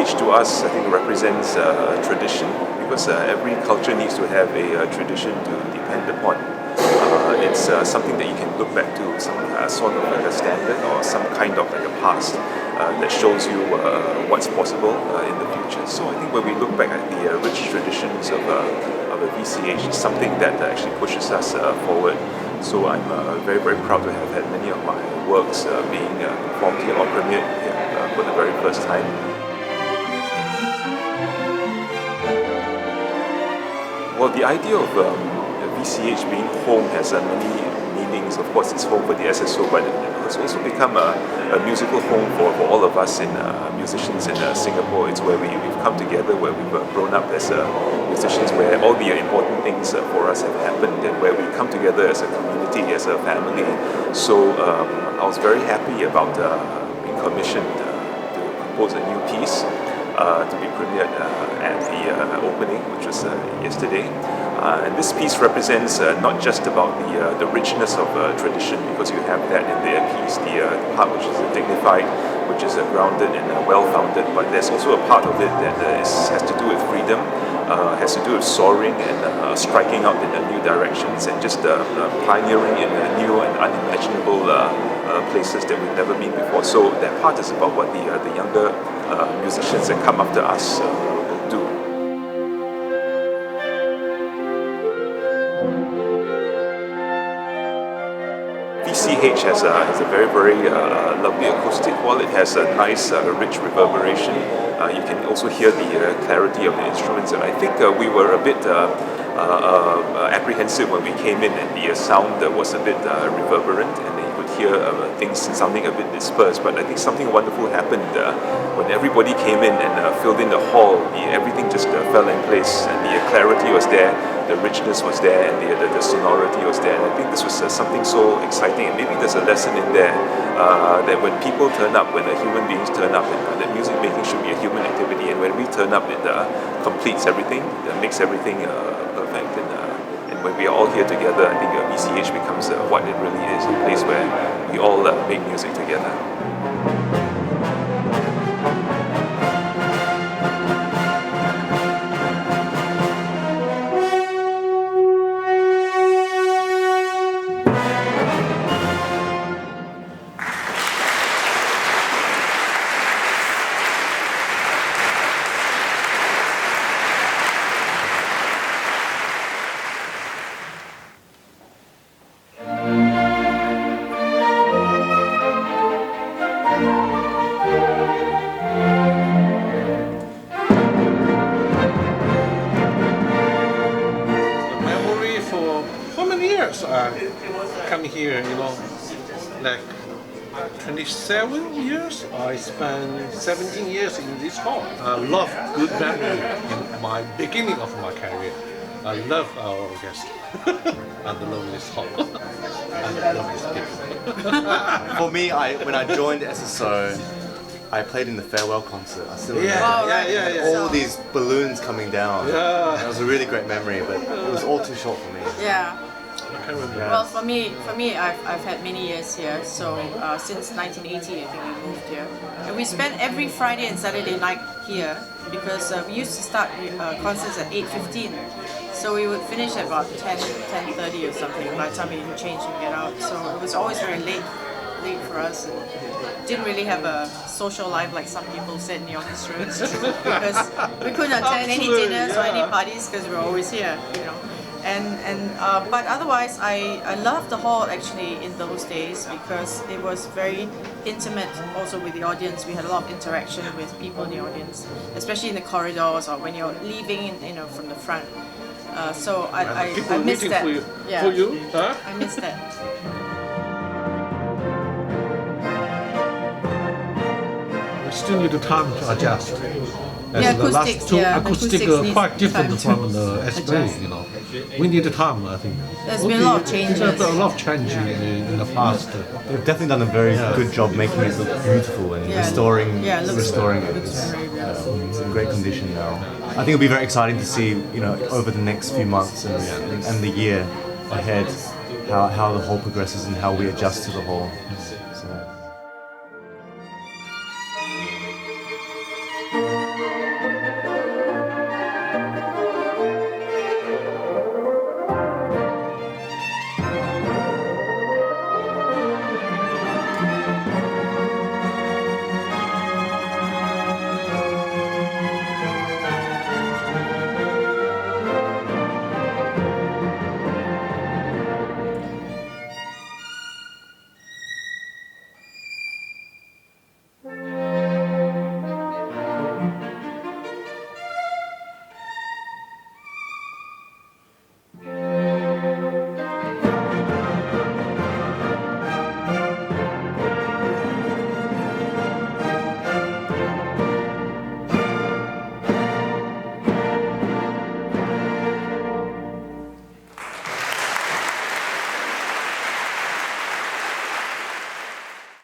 VCH to us, I think, represents tradition, because every culture needs to have a tradition to depend upon. It's something that you can look back to, some sort of like a standard or some kind of like a past that shows you what's possible in the future. So I think when we look back at the rich traditions of a VCH, it's something that actually pushes us forward. So I'm very, very proud to have had many of my works being performed here or premiered here for the very first time. Well, the idea of VCH being home has many meanings. Of course, it's home for the SSO, but it's also become a musical home for all of us in musicians in Singapore. It's where we've come together, where we've grown up as musicians, where all the important things for us have happened, and where we come together as a community, as a family. So I was very happy about being commissioned to compose a new piece to be premiered at the opening, which was yesterday. And this piece represents not just about the richness of tradition, because you have that in the piece, the part which is dignified, which is grounded and well-founded, but there's also a part of it that has to do with freedom, has to do with soaring and striking out in new directions, and just pioneering in new and unimaginable places that we've never been before. So that part is about what the younger musicians that come after us will do. VCH has a very, very lovely acoustic wall. It has a nice, rich reverberation. You can also hear the clarity of the instruments, and I think we were a bit apprehensive when we came in, and the sound was a bit reverberant, and you could hear things sounding a bit dispersed. But I think something wonderful happened when everybody came in and filled in the hall. Everything just fell in place, and the clarity was there, the richness was there, and the sonority was there. And I think this was something so exciting, and maybe there's a lesson in there that when people turn up, when human beings turn up, and that music making should be a human activity, and when we turn up, it completes everything, it makes everything perfect. And when we are all here together, I think VCH becomes what it really is, a place where we all make music together. Come here, like 27 years. I spent 17 years in this hall. I love good memory in my beginning of my career. I love our orchestra. I love this hall. I love these people. For me, when I joined SSO, I played in the farewell concert. I still remember all these balloons coming down. It was a really great memory, but it was all too short for me. Yeah. Well, for me, I've had many years here. So since 1980, I think we moved here, and we spent every Friday and Saturday night here because we used to start concerts at 8:15. So we would finish at about 10:30 or something. By the time we change and get out, so it was always very late for us. And didn't really have a social life like some people said in the orchestras because we couldn't attend any dinners or any parties because we were always here, But otherwise, I loved the hall actually in those days because it was very intimate also with the audience. We had a lot of interaction with people in the audience, especially in the corridors or when you're leaving, from the front. So I missed that. For you? Huh? I missed that. Still need time to adjust. The acoustics, acoustic acoustics quite different from the S-Bay, We need time, I think. There's been a lot of changes. There's a lot of change in the past. They've definitely done a very good job making it look beautiful and restoring it. It's in great condition now. I think it'll be very exciting to see, over the next few months and the year ahead, how the whole progresses and how we adjust to the whole. So.